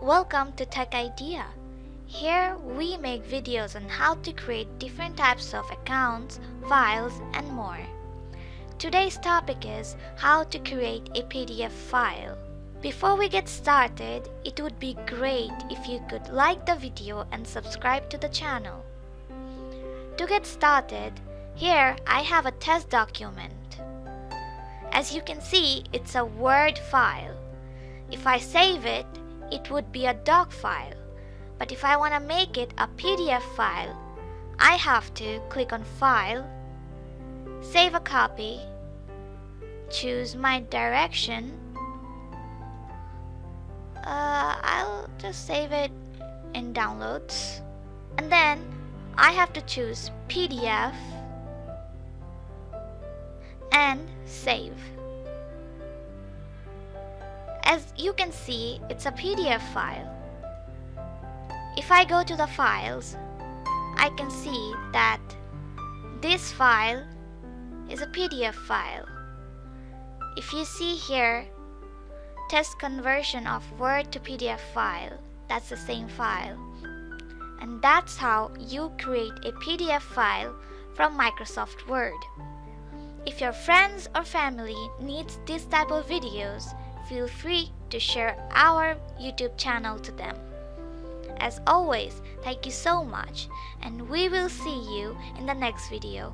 Welcome to Tech Idea. Here we make videos on how to create different types of accounts, files, and more. Today's topic is how to create a PDF file. Before we get started, it would be great if you could like the video and subscribe to the channel. To get started, here I have a test document. As you can see, it's a Word file. If I save it, it would be a doc file. But if I want to make it a PDF file, I have to click on File, Save a Copy, choose my direction. I'll just save it in Downloads. And then I have to choose PDF and Save. As you can see, it's a PDF file. If I go to the files, I can see that this file is a PDF file. If you see here, test conversion of Word to PDF file, that's the same file. And that's how you create a PDF file from Microsoft Word. If your friends or family needs this type of videos, feel free to share our YouTube channel to them. As always, thank you so much, and we will see you in the next video.